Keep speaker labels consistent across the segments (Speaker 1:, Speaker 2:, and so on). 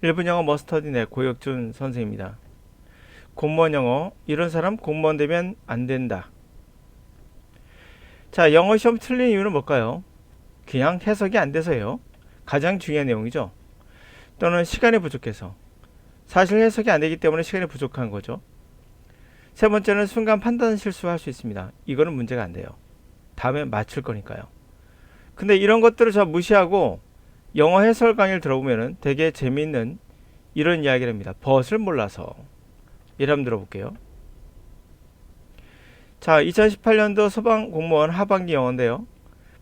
Speaker 1: 일본 영어 머스터디네 고혁준 선생입니다. 공무원 영어, 이런 사람 공무원 되면 안 된다. 자, 영어 시험 틀린 이유는 뭘까요? 그냥 해석이 안 돼서요. 가장 중요한 내용이죠. 또는 시간이 부족해서. 사실 해석이 안 되기 때문에 시간이 부족한 거죠. 세 번째는 순간 판단 실수할 수 있습니다. 이거는 문제가 안 돼요. 다음에 맞출 거니까요. 근데 이런 것들을 저 무시하고 영어 해설 강의를 들어보면은 되게 재미있는 이런 이야기를 합니다. 벗을 몰라서. 예를 한번 들어볼게요. 자, 2018년도 소방 공무원 하반기 영어인데요.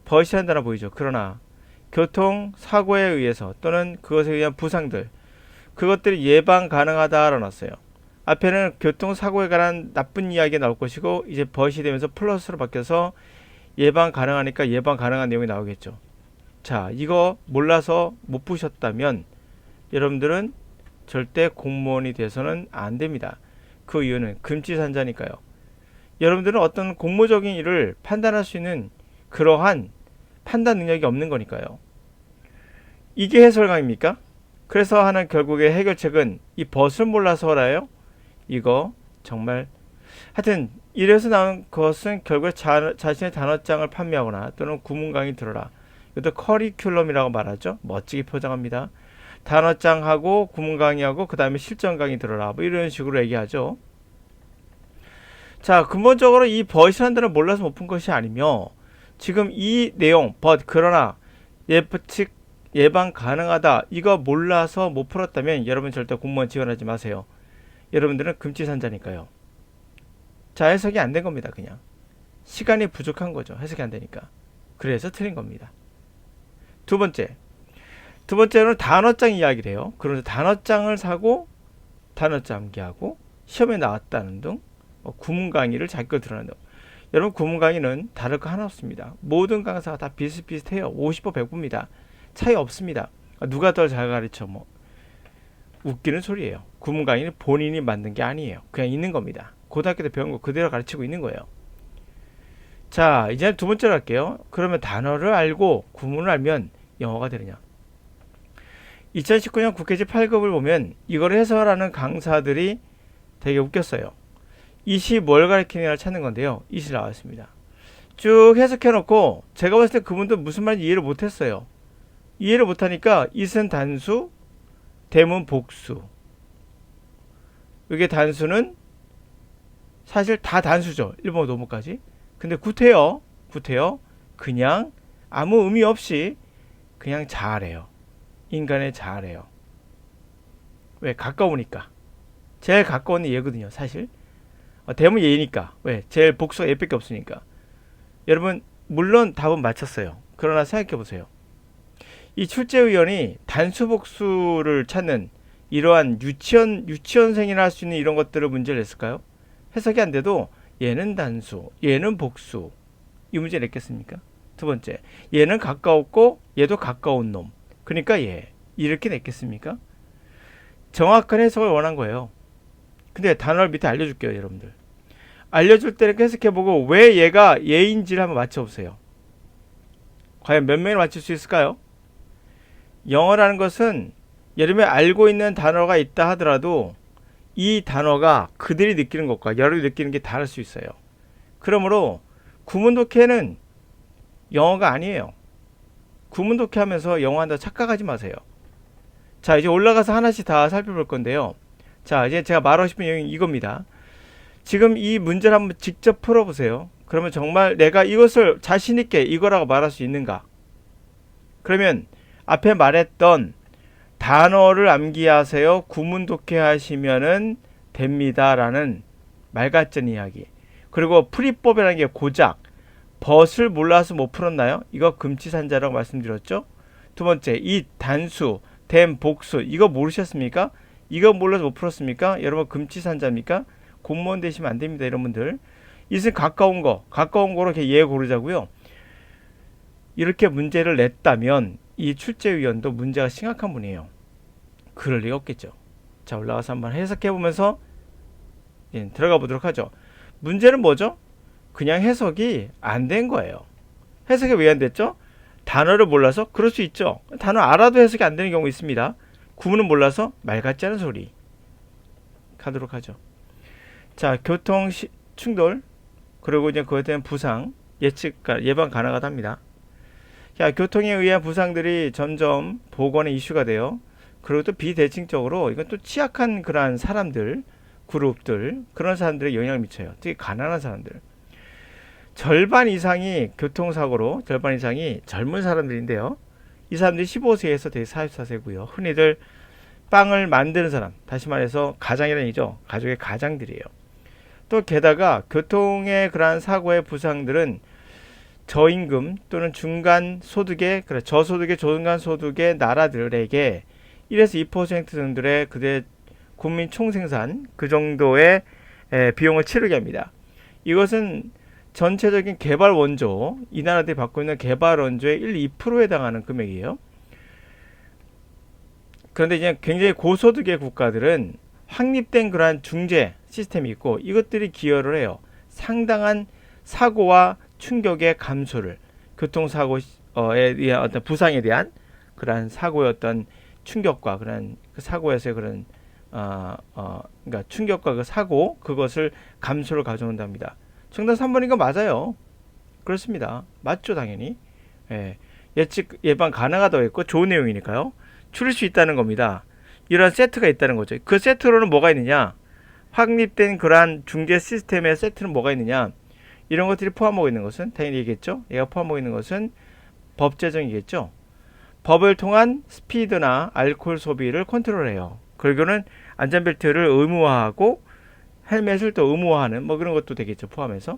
Speaker 1: 벗이라는 단어 보이죠? 그러나 교통사고에 의해서 또는 그것에 의한 부상들, 그것들이 예방 가능하다라고 놨어요. 앞에는 교통사고에 관한 나쁜 이야기가 나올 것이고 이제 벗이 되면서 플러스로 바뀌어서 예방 가능하니까 예방 가능한 내용이 나오겠죠. 자, 이거 몰라서 못 푸셨다면 여러분들은 절대 공무원이 돼서는 안 됩니다. 그 이유는 금지산자니까요. 여러분들은 어떤 공무적인 일을 판단할 수 있는 그러한 판단 능력이 없는 거니까요. 이게 해설강입니까? 그래서 하는 결국의 해결책은 이 벗을 몰라서라요. 이거 정말 하여튼 이래서 나온 것은 결국에 자신의 단어장을 판매하거나 또는 구문 강의 들어라. 이것도 커리큘럼이라고 말하죠. 멋지게 포장합니다. 단어장하고 구문 강의하고 그 다음에 실전 강의 들어라. 뭐 이런 식으로 얘기하죠. 자, 근본적으로 이 벗이라는 단어를 몰라서 못 푼 것이 아니며 지금 이 내용 but 그러나 예측 예방 가능하다 이거 몰라서 못 풀었다면 여러분 절대 공무원 지원하지 마세요. 여러분들은 금지산자니까요. 자, 해석이 안 된 겁니다. 그냥 시간이 부족한 거죠. 해석이 안 되니까. 그래서 틀린 겁니다. 두 번째는 단어장 이야기를 해요. 그래서 단어장을 사고 단어장 암기하고 시험에 나왔다는 등 구문 강의를 자기 거 드러낸다. 여러분 구문 강의는 다를 거 하나 없습니다. 모든 강사가 다 비슷비슷해요. 50% 100%입니다. 차이 없습니다. 누가 더 잘 가르쳐 뭐 웃기는 소리예요. 구문 강의는 본인이 만든 게 아니에요. 그냥 있는 겁니다. 고등학교 때 배운 거 그대로 가르치고 있는 거예요. 자, 이제 두 번째로 할게요. 그러면 단어를 알고 구문을 알면 영어가 되느냐? 2019년 국회지 8급을 보면 이걸 해설하는 강사들이 되게 웃겼어요. 이시 뭘 가리키느냐를 찾는 건데요. 이시 나왔습니다. 쭉 해석해놓고 제가 봤을 때 그분도 무슨 말인지 이해를 못했어요. 이해를 못하니까 it은 단수, 대문 복수. 이게 단수는 사실 다 단수죠. 일본어 노무까지. 근데 구태여 그냥 아무 의미 없이 그냥 잘해요. 인간의 잘해요. 왜? 가까우니까. 제일 가까운 얘거든요. 사실. 대문 예니까. 왜? 제일 복수가 얘밖에 없으니까. 여러분 물론 답은 맞췄어요. 그러나 생각해보세요. 이 출제위원이 단수복수를 찾는 이러한 유치원생이나 할 수 있는 이런 것들을 문제를 냈을까요? 해석이 안 돼도 얘는 단수, 얘는 복수. 이 문제 냈겠습니까? 두 번째, 얘는 가까웠고 얘도 가까운 놈. 그러니까 얘. 이렇게 냈겠습니까? 정확한 해석을 원한 거예요. 근데 단어를 밑에 알려줄게요, 여러분들. 알려줄 때 이렇게 해석해보고 왜 얘가 얘인지를 한번 맞춰보세요. 과연 몇 명이 맞출 수 있을까요? 영어라는 것은 여러분이 알고 있는 단어가 있다 하더라도 이 단어가 그들이 느끼는 것과 여러분이 느끼는 게 다를 수 있어요. 그러므로 구문독해는 영어가 아니에요. 구문독해 하면서 영어 한다 착각하지 마세요. 자, 이제 올라가서 하나씩 다 살펴볼 건데요. 자, 이제 제가 말하고 싶은 내용이 이겁니다. 지금 이 문제를 한번 직접 풀어보세요. 그러면 정말 내가 이것을 자신있게 이거라고 말할 수 있는가? 그러면 앞에 말했던 단어를 암기하세요. 구문 독해하시면은 됩니다라는 말 같은 이야기. 그리고 풀이법이라는 게 고작 벗을 몰라서 못 풀었나요? 이거 금치산자라고 말씀드렸죠. 두 번째, 이 단수, 댐, 복수 이거 모르셨습니까? 이거 몰라서 못 풀었습니까? 여러분 금치산자입니까? 공무원 되시면 안 됩니다, 여러분들. 이것은 가까운 거로 이렇게 예 고르자고요. 이렇게 문제를 냈다면 이 출제위원도 문제가 심각한 분이에요. 그럴 리가 없겠죠. 자, 올라가서 한번 해석해보면서 들어가 보도록 하죠. 문제는 뭐죠? 그냥 해석이 안 된 거예요. 해석이 왜 안 됐죠? 단어를 몰라서? 그럴 수 있죠. 단어 알아도 해석이 안 되는 경우 있습니다. 구문은 몰라서 말 같지 않은 소리 하도록 하죠. 자, 교통 충돌, 그리고 이제 그것에 대한 부상, 예방 가능하답니다. 자, 교통에 의한 부상들이 점점 보건의 이슈가 돼요. 그리고 또 비대칭적으로 이건 또 취약한 그러한 사람들, 그룹들, 그런 사람들에 영향을 미쳐요. 특히 가난한 사람들. 절반 이상이 교통사고로, 절반 이상이 젊은 사람들인데요. 이 사람들이 15세에서 대개 44세고요. 흔히들 빵을 만드는 사람, 다시 말해서 가장이라는 얘기죠. 가족의 가장들이에요. 또 게다가 교통의 그러한 사고의 부상들은 저임금 또는 중간 소득의, 저소득의 중간 소득의 나라들에게 1에서 2% 정도의 그들의 국민 총생산 그 정도의 비용을 치르게 합니다. 이것은 전체적인 개발 원조, 이 나라들이 받고 있는 개발 원조의 1, 2%에 해당하는 금액이에요. 그런데 이제 굉장히 고소득의 국가들은 확립된 그러한 중재 시스템이 있고 이것들이 기여를 해요. 상당한 사고와 충격의 감소를, 교통사고에 의한 어떤 부상에 대한 그러한 사고의 어떤 충격과 그런 그 사고에서의 그런 그러니까 충격과 그 사고 그것을 감소를 가져온답니다. 정답 3번인 거 맞아요. 그렇습니다. 맞죠, 당연히. 예. 예방 가능하다고 했고 좋은 내용이니까요. 줄일 수 있다는 겁니다. 이런 세트가 있다는 거죠. 그 세트로는 뭐가 있느냐? 확립된 그러한 중재 시스템의 세트는 뭐가 있느냐? 이런 것들이 포함하고 있는 것은 당연히 얘기했죠. 얘가 포함하고 있는 것은 법 제정이겠죠. 법을 통한 스피드나 알코올 소비를 컨트롤해요. 그리고는 안전벨트를 의무화하고 헬멧을 또 의무화하는 뭐 그런 것도 되겠죠. 포함해서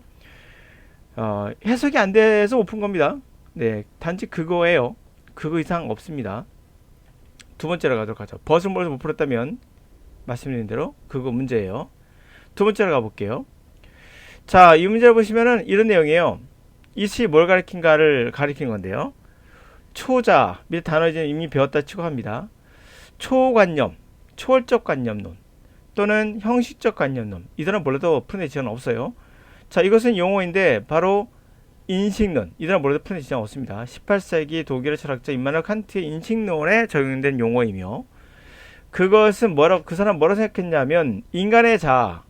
Speaker 1: 해석이 안 돼서 못 푼 겁니다. 네, 단지 그거예요. 그거 이상 없습니다. 두 번째로 가도록 하죠. 벗은 몰라서 못 풀었다면 말씀드린 대로 그거 문제예요. 두 번째로 가볼게요. 자, 이 문제를 보시면은 이런 내용이에요. 이 시 뭘 가리킨가를 가리킨 건데요. 초자, 밑에 단어 이미 배웠다 치고 합니다. 초관념, 초월적 관념론 또는 형식적 관념론. 이 단어 몰라도 푸는 지장은 없어요. 자, 이것은 용어인데 바로 인식론. 이 단어 몰라도 푸는 지장은 없습니다. 18세기 독일의 철학자 임마누엘 칸트의 인식론에 적용된 용어이며 그것은 그 사람 뭐라고 생각했냐면 인간의 자아,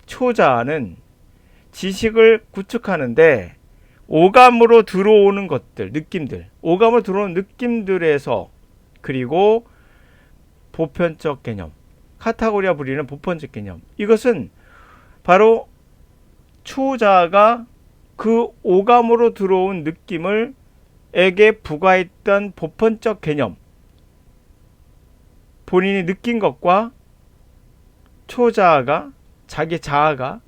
Speaker 1: 초자아는 지식을 구축하는데 오감으로 들어오는 것들, 느낌들, 오감으로 들어오는 느낌들에서 그리고 보편적 개념, 카테고리아 부리는 보편적 개념, 이것은 바로 초자가 그 오감으로 들어온 느낌을 에게 부과했던 보편적 개념, 본인이 느낀 것과 초자아가, 자기 자아가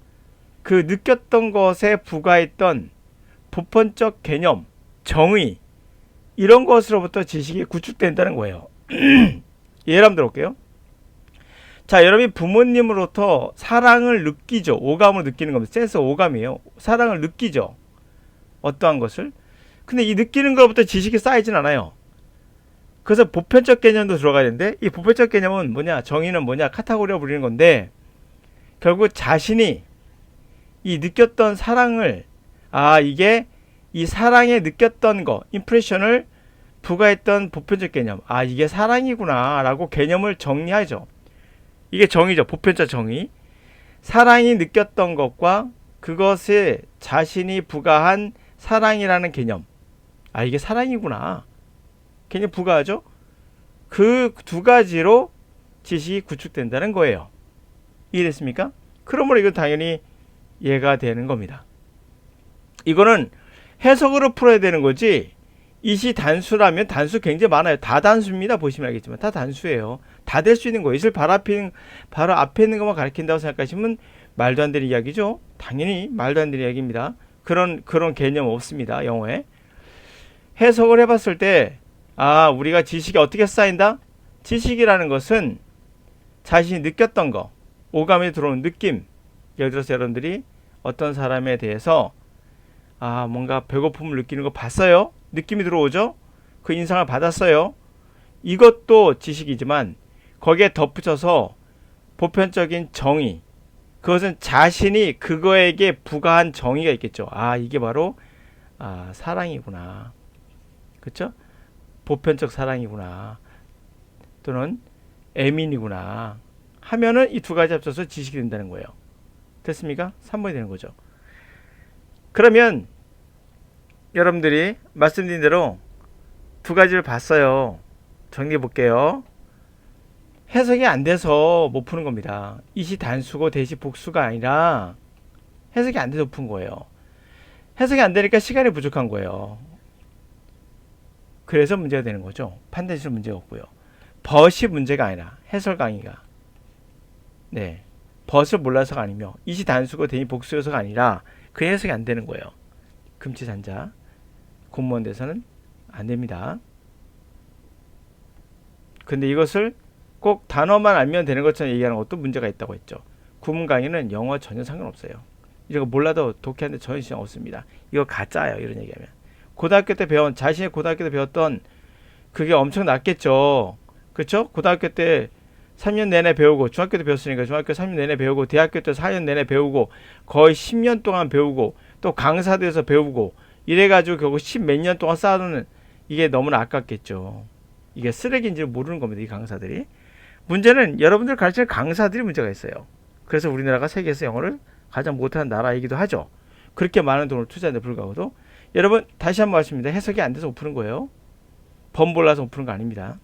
Speaker 1: 그 느꼈던 것에 부과했던 보편적 개념, 정의, 이런 것으로부터 지식이 구축된다는 거예요. 예를 한번 들어볼게요. 자, 여러분이 부모님으로부터 사랑을 느끼죠. 오감으로 느끼는 겁니다. 센스 오감이에요. 사랑을 느끼죠. 어떠한 것을. 근데 이 느끼는 것부터 지식이 쌓이진 않아요. 그래서 보편적 개념도 들어가야 되는데 이 보편적 개념은 뭐냐, 정의는 뭐냐, 카테고리로 부리는 건데 결국 자신이 이 느꼈던 사랑을, 이게 이 사랑에 느꼈던 거, 임프레션을 부과했던 보편적 개념, 이게 사랑이구나 라고 개념을 정리하죠. 이게 정의죠. 보편적 정의. 사랑이 느꼈던 것과 그것에 자신이 부과한 사랑이라는 개념, 이게 사랑이구나 개념 부과하죠. 그 두 가지로 지식이 구축된다는 거예요. 이해됐습니까? 그러므로 이건 당연히 이해가 되는 겁니다. 이거는 해석으로 풀어야 되는 거지, 이시 단수라면 단수 굉장히 많아요. 다 단수입니다. 보시면 알겠지만 다 단수예요. 다 될 수 있는 거예요. 이슬 바로 앞에 있는 것만 가리킨다고 생각하시면 말도 안 되는 이야기죠. 당연히 말도 안 되는 이야기입니다. 그런 개념 없습니다. 영어에. 해석을 해봤을 때 우리가 지식이 어떻게 쌓인다? 지식이라는 것은 자신이 느꼈던 거, 오감에 들어오는 느낌. 예를 들어서 여러분들이 어떤 사람에 대해서 뭔가 배고픔을 느끼는 거 봤어요? 느낌이 들어오죠? 그 인상을 받았어요? 이것도 지식이지만 거기에 덧붙여서 보편적인 정의, 그것은 자신이 그거에게 부과한 정의가 있겠죠. 이게 바로 사랑이구나. 그렇죠? 보편적 사랑이구나. 또는 애민이구나 하면은 이 두 가지 합쳐서 지식이 된다는 거예요. 됐습니까? 3번이 되는 거죠. 그러면 여러분들이 말씀드린 대로 두 가지를 봤어요. 정리해 볼게요. 해석이 안 돼서 못 푸는 겁니다. 이시 단수고 대시 복수가 아니라 해석이 안 돼서 못 푼 거예요. 해석이 안 되니까 시간이 부족한 거예요. 그래서 문제가 되는 거죠. 판단시로 문제가 없고요. 벗이 문제가 아니라 해설 강의가 네 벗을 몰라서가 아니며 이시 단수고 대시 복수여서가 아니라 그 해석이 안 되는 거예요. 금치산자 공무원 돼서는 안 됩니다. 근데 이것을 꼭 단어만 알면 되는 것처럼 얘기하는 것도 문제가 있다고 했죠. 구문 강의는 영어 전혀 상관없어요. 이런 거 몰라도 독해하는데 전혀 시간 없습니다. 이거 가짜예요. 이런 얘기하면. 고등학교 때 배운 자신의 고등학교 때 배웠던 그게 엄청 낫겠죠. 그렇죠? 고등학교 때 3년 내내 배우고 중학교 때 배웠으니까 중학교 3년 내내 배우고 대학교 때 4년 내내 배우고 거의 10년 동안 배우고 또 강사돼서 배우고 이래가지고 결국 10 몇 년 동안 쌓아놓는 이게 너무나 아깝겠죠. 이게 쓰레기인지 모르는 겁니다. 이 강사들이. 문제는 여러분들 가르치는 강사들이 문제가 있어요. 그래서 우리나라가 세계에서 영어를 가장 못하는 나라이기도 하죠. 그렇게 많은 돈을 투자하는데 불구하고도 여러분 다시 한번 말씀드립니다. 해석이 안 돼서 못 푸는 거예요. 범 몰라서 못 푸는 거 아닙니다.